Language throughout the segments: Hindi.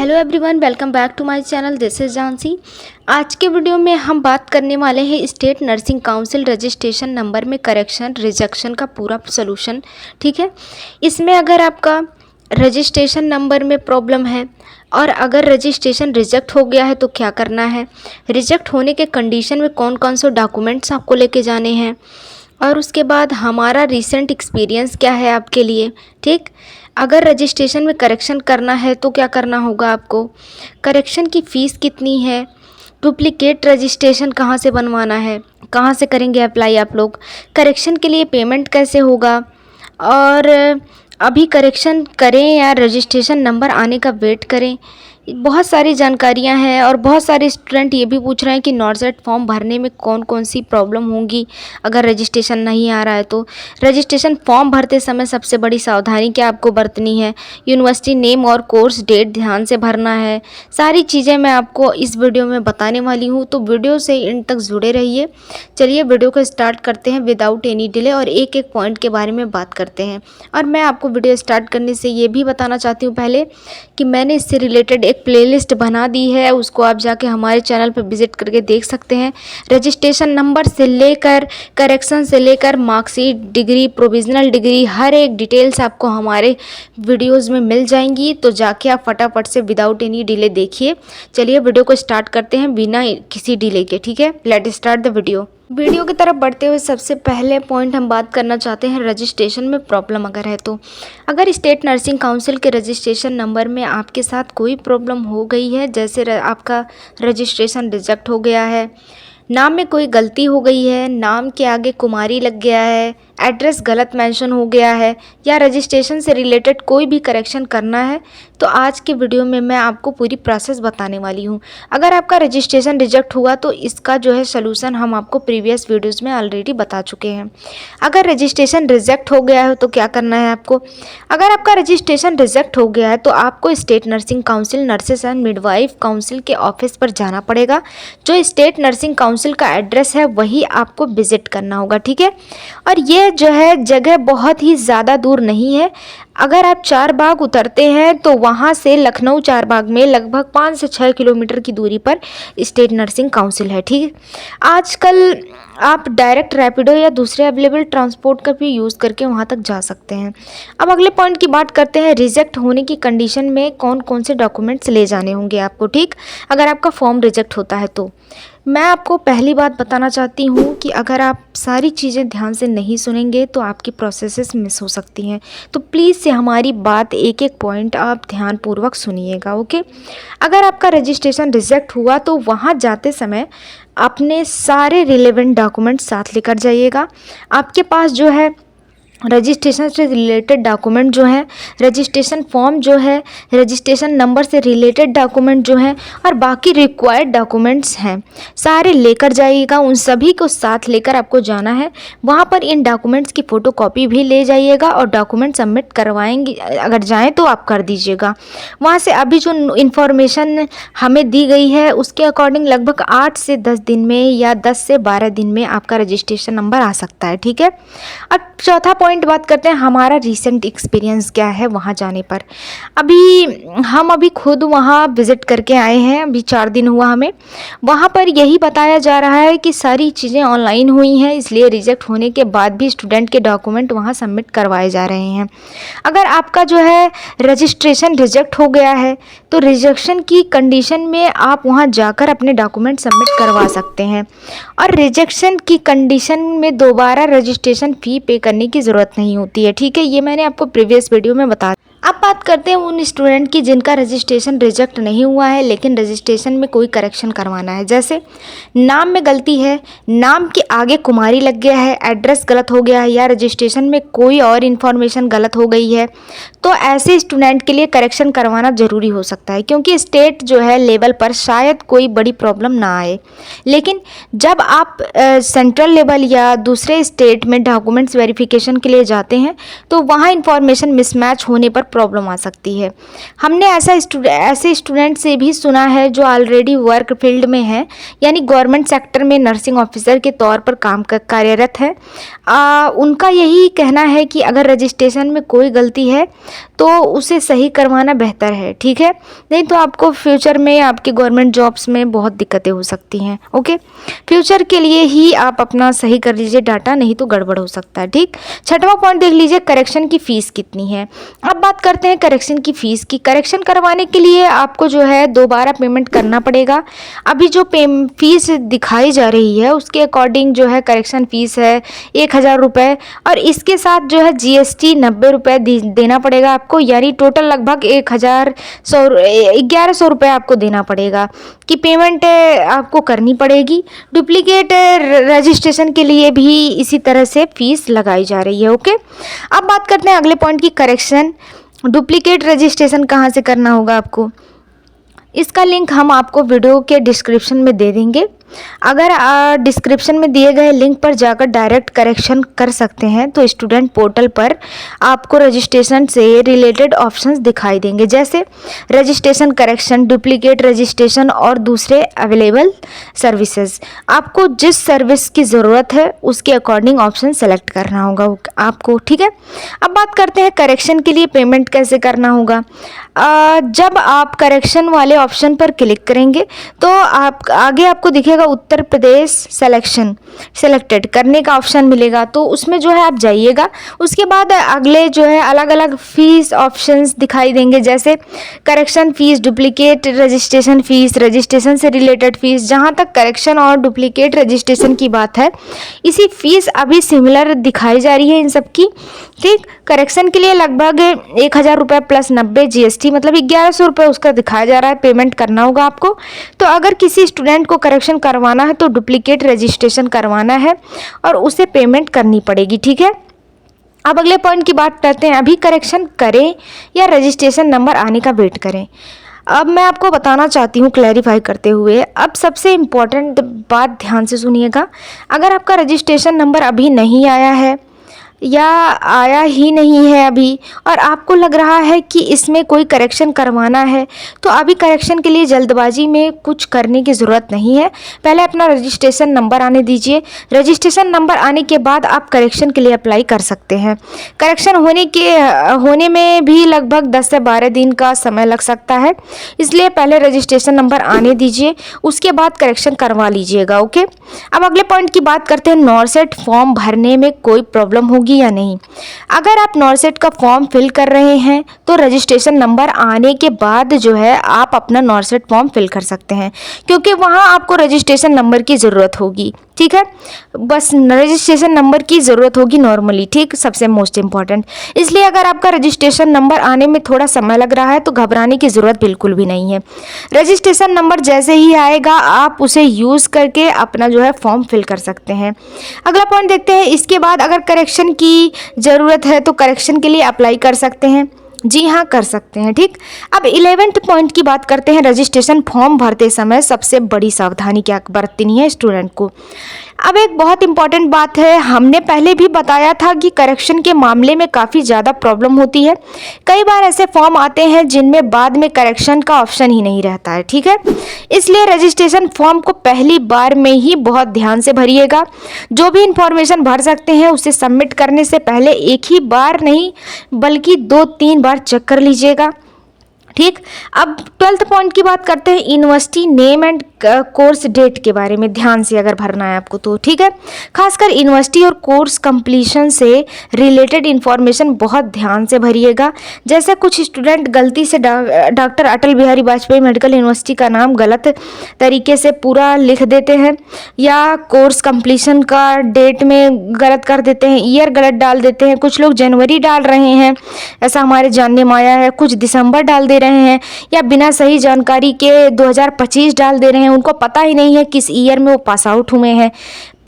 Hello everyone, welcome back to my channel. This is Jancy. आज के वीडियो में हम बात करने वाले हैं state nursing council registration number में करेक्शन रिजेक्शन का पूरा सोल्यूशन। ठीक है, इसमें अगर आपका रजिस्ट्रेशन नंबर में प्रॉब्लम है और अगर रजिस्ट्रेशन रिजेक्ट हो गया है तो क्या करना है, रिजेक्ट होने के कंडीशन में कौन कौन से डॉक्यूमेंट्स आपको लेके जाने हैं, और उसके बाद हमारा रीसेंट एक्सपीरियंस क्या है आपके लिए। ठीक, अगर रजिस्ट्रेशन में करेक्शन करना है तो क्या करना होगा आपको, करेक्शन की फ़ीस कितनी है, डुप्लीकेट रजिस्ट्रेशन कहाँ से बनवाना है, कहाँ से करेंगे अप्लाई आप लोग, करेक्शन के लिए पेमेंट कैसे होगा, और अभी करेक्शन करें या रजिस्ट्रेशन नंबर आने का वेट करें। बहुत सारी जानकारियां हैं और बहुत सारे स्टूडेंट ये भी पूछ रहे हैं कि नॉर्जेट फॉर्म भरने में कौन कौन सी प्रॉब्लम होंगी अगर रजिस्ट्रेशन नहीं आ रहा है तो। रजिस्ट्रेशन फॉर्म भरते समय सबसे बड़ी सावधानी क्या आपको बरतनी है, यूनिवर्सिटी नेम और कोर्स डेट ध्यान से भरना है। सारी चीज़ें मैं आपको इस वीडियो में बताने वाली हूँ, तो वीडियो से इन तक जुड़े रहिए। चलिए वीडियो को स्टार्ट करते हैं विदाउट एनी डिले और एक एक पॉइंट के बारे में बात करते हैं। और मैं आपको वीडियो स्टार्ट करने से ये भी बताना चाहती हूँ पहले कि मैंने इससे रिलेटेड एक प्लेलिस्ट बना दी है, उसको आप जाके हमारे चैनल पर विजिट करके देख सकते हैं। रजिस्ट्रेशन नंबर से लेकर करेक्शन से लेकर मार्कशीट, डिग्री, प्रोविजनल डिग्री, हर एक डिटेल्स आपको हमारे वीडियोस में मिल जाएंगी, तो जाके आप फटाफट से विदाउट एनी डिले देखिए। चलिए वीडियो को स्टार्ट करते हैं बिना किसी डिले के। ठीक है, लेट स्टार्ट द वीडियो की तरफ बढ़ते हुए सबसे पहले पॉइंट हम बात करना चाहते हैं रजिस्ट्रेशन में प्रॉब्लम अगर है तो। अगर स्टेट नर्सिंग काउंसिल के रजिस्ट्रेशन नंबर में आपके साथ कोई प्रॉब्लम हो गई है, जैसे आपका रजिस्ट्रेशन रिजेक्ट हो गया है, नाम में कोई गलती हो गई है, नाम के आगे कुमारी लग गया है, एड्रेस गलत मेंशन हो गया है, या रजिस्ट्रेशन से रिलेटेड कोई भी करेक्शन करना है, तो आज के वीडियो में मैं आपको पूरी प्रोसेस बताने वाली हूँ। अगर आपका रजिस्ट्रेशन रिजेक्ट हुआ तो इसका जो है सलूशन हम आपको प्रीवियस वीडियोस में ऑलरेडी बता चुके हैं। अगर रजिस्ट्रेशन रिजेक्ट हो गया है तो क्या करना है आपको, अगर आपका रजिस्ट्रेशन रिजेक्ट हो गया है तो आपको state nursing council nurses and midwife council के ऑफिस पर जाना पड़ेगा। जो स्टेट नर्सिंग काउंसिल का एड्रेस है वही आपको विजिट करना होगा। ठीक है, और ये जो है जगह बहुत ही ज़्यादा दूर नहीं है। अगर आप चारबाग उतरते हैं तो वहाँ से लखनऊ चारबाग में लगभग 5 से 6 किलोमीटर की दूरी पर स्टेट नर्सिंग काउंसिल है। ठीक है, आजकल आप डायरेक्ट रैपिडो या दूसरे अवेलेबल ट्रांसपोर्ट का भी यूज़ करके वहाँ तक जा सकते हैं। अब अगले पॉइंट की बात करते हैं, रिजेक्ट होने की कंडीशन में कौन कौन से डॉक्यूमेंट्स ले जाने होंगे आपको। ठीक, अगर आपका फॉर्म रिजेक्ट होता है तो मैं आपको पहली बात बताना चाहती हूँ कि अगर आप सारी चीज़ें ध्यान से नहीं सुनेंगे तो आपकी प्रोसेसेस मिस हो सकती हैं, तो प्लीज़ से हमारी बात एक एक पॉइंट आप ध्यानपूर्वक सुनिएगा। ओके, अगर आपका रजिस्ट्रेशन रिजेक्ट हुआ तो वहाँ जाते समय अपने सारे रिलेवेंट डॉक्यूमेंट्स साथ लेकर जाइएगा। आपके पास जो है रजिस्ट्रेशन से रिलेटेड डॉक्यूमेंट जो है, रजिस्ट्रेशन फॉर्म जो है, रजिस्ट्रेशन नंबर से रिलेटेड डॉक्यूमेंट जो है और बाकी रिक्वायर्ड डॉक्यूमेंट्स हैं, सारे लेकर जाइएगा। उन सभी को साथ लेकर आपको जाना है। वहाँ पर इन डॉक्यूमेंट्स की फ़ोटोकॉपी भी ले जाइएगा और डॉक्यूमेंट सबमिट करवाएंगे अगर जाएँ तो आप कर दीजिएगा। वहाँ से अभी जो इन्फॉर्मेशन हमें दी गई है उसके अकॉर्डिंग लगभग 8 से 10 दिन में या 10 से 12 दिन में आपका रजिस्ट्रेशन नंबर आ सकता है। ठीक है, अब चौथा पॉइंट बात करते हैं हमारा रीसेंट एक्सपीरियंस क्या है वहाँ जाने पर। हम अभी खुद वहाँ विज़िट करके आए हैं, अभी 4 दिन हुआ हमें। वहाँ पर यही बताया जा रहा है कि सारी चीज़ें ऑनलाइन हुई हैं, इसलिए रिजेक्ट होने के बाद भी स्टूडेंट के डॉक्यूमेंट वहाँ सबमिट करवाए जा रहे हैं। अगर आपका जो है रजिस्ट्रेशन रिजेक्ट हो गया है तो रिजेक्शन की कंडीशन में आप वहाँ जाकर अपने डॉक्यूमेंट सबमिट करवा सकते हैं, और रिजेक्शन की कंडीशन में दोबारा रजिस्ट्रेशन फ़ी पे करने की ज़रूरत नहीं होती है। ठीक है, ये मैंने आपको प्रीवियस वीडियो में बताया। अब बात करते हैं उन स्टूडेंट की जिनका रजिस्ट्रेशन रिजेक्ट नहीं हुआ है लेकिन रजिस्ट्रेशन में कोई करेक्शन करवाना है, जैसे नाम में गलती है, नाम के आगे कुमारी लग गया है, एड्रेस गलत हो गया है या रजिस्ट्रेशन में कोई और इन्फॉर्मेशन गलत हो गई है, तो ऐसे स्टूडेंट के लिए करेक्शन करवाना ज़रूरी हो सकता है, क्योंकि स्टेट जो है लेवल पर शायद कोई बड़ी प्रॉब्लम ना आए। लेकिन जब आप सेंट्रल लेवल या दूसरे स्टेट में डॉक्यूमेंट्स वेरिफिकेशन के लिए जाते हैं तो वहाँ इन्फॉर्मेशन मिसमैच होने पर प्रॉब्लम आ सकती है। हमने ऐसे स्टूडेंट से भी सुना है जो ऑलरेडी वर्क फील्ड में है, यानी गवर्नमेंट सेक्टर में नर्सिंग ऑफिसर के तौर पर कार्यरत है। उनका यही कहना है कि अगर रजिस्ट्रेशन में कोई गलती है तो उसे सही करवाना बेहतर है, ठीक है, नहीं तो आपको फ्यूचर में आपके गवर्नमेंट जॉब्स में बहुत दिक्कतें हो सकती हैं। ओके, फ्यूचर के लिए ही आप अपना सही कर लीजिए डाटा, नहीं तो गड़बड़ हो सकता है। ठीक, छठवां पॉइंट देख लीजिए, करेक्शन की फ़ीस कितनी है। अब बात करते हैं करेक्शन की फ़ीस की। करेक्शन करवाने के लिए आपको जो है दोबारा पेमेंट करना पड़ेगा। अभी जो फीस दिखाई जा रही है उसके अकॉर्डिंग जो है करेक्शन फ़ीस है 1000 रुपये, और इसके साथ जो है GST 90 रुपये देना पड़ेगा आपको, यानी टोटल लगभग 1100 रुपये आपको देना पड़ेगा कि पेमेंट आपको करनी पड़ेगी। डुप्लीकेट रजिस्ट्रेशन के लिए भी इसी तरह से फ़ीस लगाई जा रही है। ओके, अब बात करते हैं अगले पॉइंट की, करेक्शन डुप्लीकेट रजिस्ट्रेशन कहाँ से करना होगा आपको। इसका लिंक हम आपको वीडियो के डिस्क्रिप्शन में दे देंगे। अगर डिस्क्रिप्शन में दिए गए लिंक पर जाकर डायरेक्ट करेक्शन कर सकते हैं तो स्टूडेंट पोर्टल पर आपको रजिस्ट्रेशन से रिलेटेड ऑप्शंस दिखाई देंगे, जैसे रजिस्ट्रेशन करेक्शन, डुप्लीकेट रजिस्ट्रेशन और दूसरे अवेलेबल सर्विसेज। आपको जिस सर्विस की ज़रूरत है उसके अकॉर्डिंग ऑप्शन सेलेक्ट करना होगा आपको, ठीक है। अब बात करते हैं करेक्शन के लिए पेमेंट कैसे करना होगा। जब आप करेक्शन वाले ऑप्शन पर क्लिक करेंगे तो आगे आपको दिखेगा उत्तर प्रदेश सेलेक्टेड करने का ऑप्शन मिलेगा, तो उसमें जो है आप जाइएगा। उसके बाद अगले जो है अलग अलग फीस ऑप्शंस दिखाई देंगे, जैसे correction fees, duplicate registration fees, registration से रिलेटेड फीस। जहाँ तक करेक्शन और डुप्लीकेट रजिस्ट्रेशन की बात है, इसी फीस अभी सिमिलर दिखाई जा रही है इन सब की। ठीक, करेक्शन के लिए लगभग 1000 रुपये प्लस 90 GST, मतलब 1100 रुपये उसका दिखाया जा रहा है, पेमेंट करना होगा आपको। तो अगर किसी स्टूडेंट को करेक्शन करवाना है तो डुप्लीकेट रजिस्ट्रेशन करवाना है और उसे पेमेंट करनी पड़ेगी, ठीक है। अब अगले पॉइंट की बात करते हैं, अभी करेक्शन करें या रजिस्ट्रेशन नंबर आने का वेट करें। अब मैं आपको बताना चाहती हूँ क्लैरिफाई करते हुए, अब सबसे इम्पॉर्टेंट बात ध्यान से सुनिएगा। अगर आपका रजिस्ट्रेशन नंबर अभी नहीं आया है या आया ही नहीं है अभी, और आपको लग रहा है कि इसमें कोई करेक्शन करवाना है, तो अभी करेक्शन के लिए जल्दबाजी में कुछ करने की ज़रूरत नहीं है। पहले अपना रजिस्ट्रेशन नंबर आने दीजिए। रजिस्ट्रेशन नंबर आने के बाद आप करेक्शन के लिए अप्लाई कर सकते हैं। करेक्शन होने में भी लगभग 10 से 12 दिन का समय लग सकता है, इसलिए पहले रजिस्ट्रेशन नंबर आने दीजिए, उसके बाद करेक्शन करवा लीजिएगा। ओके, अब अगले पॉइंट की बात करते हैं, नॉर्सेट फॉर्म भरने में कोई प्रॉब्लम होगी या नहीं। अगर आप नॉर्सेट का फॉर्म फिल कर रहे हैं तो रजिस्ट्रेशन नंबर आने के बाद जो है आप अपना नॉर्सेट फॉर्म फिल कर सकते हैं, क्योंकि वहां आपको रजिस्ट्रेशन नंबर की ज़रूरत होगी, ठीक है। बस रजिस्ट्रेशन नंबर की ज़रूरत होगी नॉर्मली, ठीक, सबसे मोस्ट इम्पॉर्टेंट। इसलिए अगर आपका रजिस्ट्रेशन नंबर आने में थोड़ा समय लग रहा है तो घबराने की ज़रूरत बिल्कुल भी नहीं है। रजिस्ट्रेशन नंबर जैसे ही आएगा आप उसे यूज़ करके अपना जो है फॉर्म फिल कर सकते हैं। अगला पॉइंट देखते हैं, इसके बाद अगर करेक्शन की ज़रूरत है तो करेक्शन के लिए अप्लाई कर सकते हैं। जी हाँ, कर सकते हैं, ठीक। अब 11th पॉइंट की बात करते हैं, रजिस्ट्रेशन फॉर्म भरते समय सबसे बड़ी सावधानी क्या बरतनी है स्टूडेंट को। अब एक बहुत इंपॉर्टेंट बात है, हमने पहले भी बताया था कि करेक्शन के मामले में काफ़ी ज़्यादा प्रॉब्लम होती है। कई बार ऐसे फॉर्म आते हैं जिनमें बाद में करेक्शन का ऑप्शन ही नहीं रहता है, ठीक है। इसलिए रजिस्ट्रेशन फॉर्म को पहली बार में ही बहुत ध्यान से भरिएगा। जो भी इंफॉर्मेशन भर सकते हैं उसे सबमिट करने से पहले एक ही बार नहीं बल्कि 2-3 बार चेक कर लीजिएगा, ठीक। अब 12th पॉइंट की बात करते हैं, university name and course date के बारे में ध्यान से अगर भरना है आपको तो, ठीक है। खासकर यूनिवर्सिटी और कोर्स कंप्लीशन से रिलेटेड इन्फॉर्मेशन बहुत ध्यान से भरिएगा। जैसे कुछ स्टूडेंट गलती से doctor Atal Bihari Vajpayee medical university का नाम गलत तरीके से पूरा लिख देते हैं, या कोर्स कंप्लीशन का डेट में गलत कर देते हैं, ईयर गलत डाल देते हैं। कुछ लोग जनवरी डाल रहे हैं, ऐसा हमारे जानने में आया है। कुछ दिसंबर डाल दे रहे हैं, या बिना सही जानकारी के 2025 डाल दे रहे हैं। उनको पता ही नहीं है किस ईयर में वो पास आउट हुए हैं।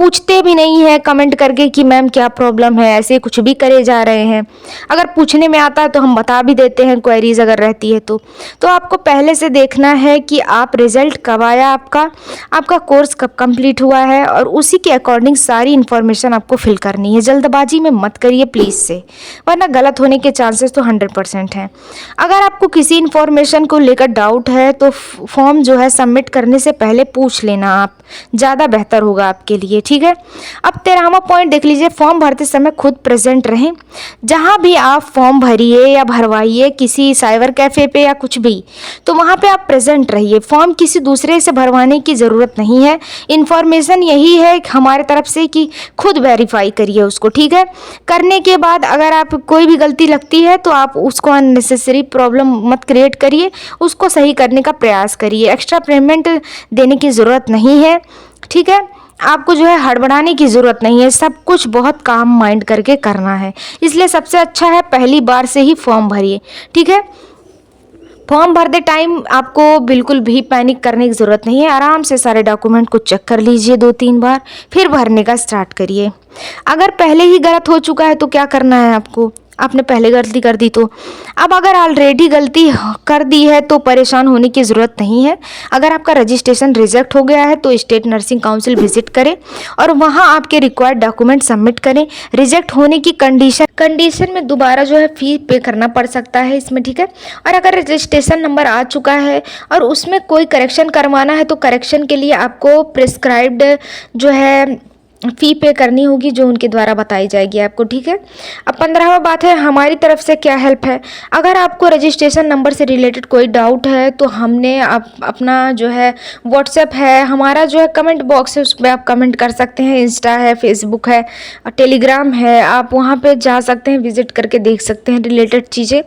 पूछते भी नहीं है कमेंट करके कि मैम क्या प्रॉब्लम है, ऐसे कुछ भी करे जा रहे हैं। अगर पूछने में आता है तो हम बता भी देते हैं, क्वेरीज अगर रहती है तो आपको पहले से देखना है कि आप रिजल्ट कब आया, आपका कोर्स कब कंप्लीट हुआ है, और उसी के अकॉर्डिंग सारी इन्फॉर्मेशन आपको फिल करनी है। जल्दबाजी में मत करिए प्लीज़ से, वरना गलत होने के चांसेस तो 100% हैं। अगर आपको किसी इन्फॉर्मेशन को लेकर डाउट है तो फॉर्म जो है सबमिट करने से पहले पूछ लेना, आप ज़्यादा बेहतर होगा आपके लिए, ठीक है। अब 13वां पॉइंट देख लीजिए, फॉर्म भरते समय खुद प्रेजेंट रहें। जहाँ भी आप फॉर्म भरिए या भरवाइए, किसी साइबर कैफ़े पे या कुछ भी, तो वहाँ पे आप प्रेजेंट रहिए। फॉर्म किसी दूसरे से भरवाने की ज़रूरत नहीं है। इन्फॉर्मेशन यही है हमारे तरफ से कि खुद वेरीफाई करिए उसको, ठीक है। करने के बाद अगर आप कोई भी गलती लगती है तो आप उसको अननेसेसरी प्रॉब्लम मत क्रिएट करिए, उसको सही करने का प्रयास करिए। एक्स्ट्रा पेमेंट देने की ज़रूरत नहीं है, ठीक है। आपको जो है हड़बड़ाने की ज़रूरत नहीं है, सब कुछ बहुत काम माइंड करके करना है। इसलिए सबसे अच्छा है पहली बार से ही फॉर्म भरिए, ठीक है। फॉर्म भरते टाइम आपको बिल्कुल भी पैनिक करने की ज़रूरत नहीं है। आराम से सारे डॉक्यूमेंट को चेक कर लीजिए 2-3 बार, फिर भरने का स्टार्ट करिए। अगर पहले ही गलत हो चुका है तो क्या करना है आपको, आपने पहले गलती कर दी तो अब अगर ऑलरेडी गलती कर दी है तो परेशान होने की ज़रूरत नहीं है। अगर आपका रजिस्ट्रेशन रिजेक्ट हो गया है तो स्टेट नर्सिंग काउंसिल विजिट करें और वहां आपके रिक्वायर्ड डॉक्यूमेंट सबमिट करें। रिजेक्ट होने की कंडीशन में दोबारा जो है फी पे करना पड़ सकता है इसमें, ठीक है। और अगर रजिस्ट्रेशन नंबर आ चुका है और उसमें कोई करेक्शन करवाना है तो करेक्शन के लिए आपको प्रिस्क्राइब्ड जो है फ़ी पे करनी होगी, जो उनके द्वारा बताई जाएगी आपको, ठीक है। अब 15वां बात है हमारी तरफ से क्या हेल्प है। अगर आपको रजिस्ट्रेशन नंबर से रिलेटेड कोई डाउट है तो हमने अपना जो है व्हाट्सएप है, हमारा जो है कमेंट बॉक्स है, उसमें आप कमेंट कर सकते हैं। इंस्टा है, फेसबुक है, टेलीग्राम है, आप वहाँ पे जा सकते हैं, विजिट करके देख सकते हैं रिलेटेड चीज़ें।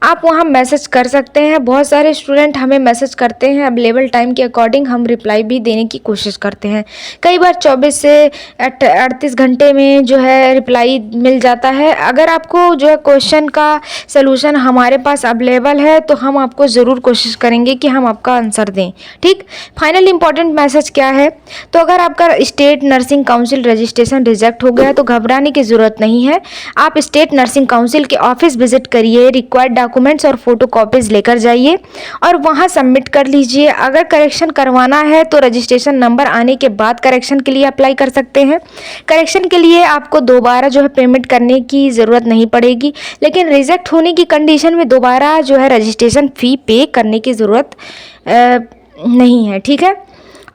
आप वहाँ मैसेज कर सकते हैं। बहुत सारे स्टूडेंट हमें मैसेज करते हैं, अवेलेबल टाइम के अकॉर्डिंग हम रिप्लाई भी देने की कोशिश करते हैं। कई बार 24 से 38 घंटे में जो है रिप्लाई मिल जाता है। अगर आपको जो है क्वेश्चन का सलूशन हमारे पास अवेलेबल है तो हम आपको ज़रूर कोशिश करेंगे कि हम आपका आंसर दें, ठीक। फाइनल इंपॉर्टेंट मैसेज क्या है, तो अगर आपका state nursing council registration reject हो गया तो घबराने की ज़रूरत नहीं है। आप स्टेट नर्सिंग काउंसिल के ऑफिस विजिट करिए, रिक्वायर्ड डॉक्यूमेंट्स और फोटो कॉपीज़ लेकर जाइए और वहाँ सबमिट कर लीजिए। अगर करेक्शन करवाना है तो रजिस्ट्रेशन नंबर आने के बाद करेक्शन के लिए अप्लाई कर सकते हैं। करेक्शन के लिए आपको दोबारा जो है पेमेंट करने की ज़रूरत नहीं पड़ेगी, लेकिन रिजेक्ट होने की कंडीशन में दोबारा जो है रजिस्ट्रेशन फ़ी पे करने की ज़रूरत नहीं है, ठीक है।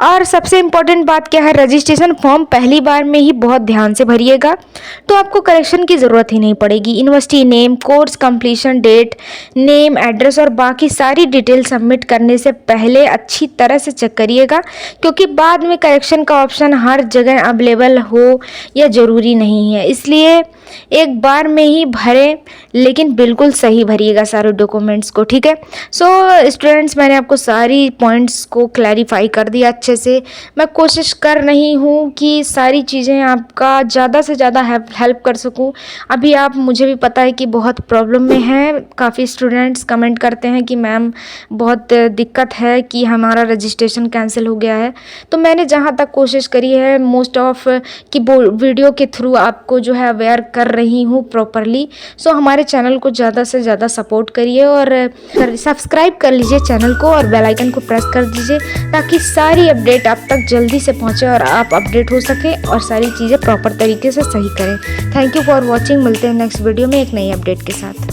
और सबसे इम्पॉर्टेंट बात क्या है, रजिस्ट्रेशन फॉर्म पहली बार में ही बहुत ध्यान से भरिएगा तो आपको करेक्शन की ज़रूरत ही नहीं पड़ेगी। University name, course completion date, name, address और बाकी सारी डिटेल सबमिट करने से पहले अच्छी तरह से चेक करिएगा, क्योंकि बाद में करेक्शन का ऑप्शन हर जगह अवेलेबल हो यह ज़रूरी नहीं है। इसलिए एक बार में ही भरें, लेकिन बिल्कुल सही भरिएगा सारे डॉक्यूमेंट्स को, ठीक है। सो स्टूडेंट्स, मैंने आपको सारी पॉइंट्स को क्लैरिफाई कर दिया अच्छे से। मैं कोशिश कर रही हूँ कि सारी चीज़ें आपका ज़्यादा से ज़्यादा हेल्प कर सकूँ। अभी आप, मुझे भी पता है कि बहुत प्रॉब्लम में हैं। काफ़ी स्टूडेंट्स कमेंट करते हैं कि मैम बहुत दिक्कत है कि हमारा रजिस्ट्रेशन कैंसिल हो गया है। तो मैंने जहाँ तक कोशिश करी है मोस्ट ऑफ कि वीडियो के थ्रू आपको जो है अवेयर कर रही हूँ प्रॉपरली। सो हमारे चैनल को ज़्यादा से ज़्यादा सपोर्ट करिए और सब्सक्राइब कर लीजिए चैनल को और बेल आइकन को प्रेस कर दीजिए, ताकि सारी अपडेट आप तक जल्दी से पहुँचे और आप अपडेट हो सकें और सारी चीज़ें प्रॉपर तरीके से सही करें। Thank you for watching. मिलते हैं नेक्स्ट वीडियो में एक नई अपडेट के साथ।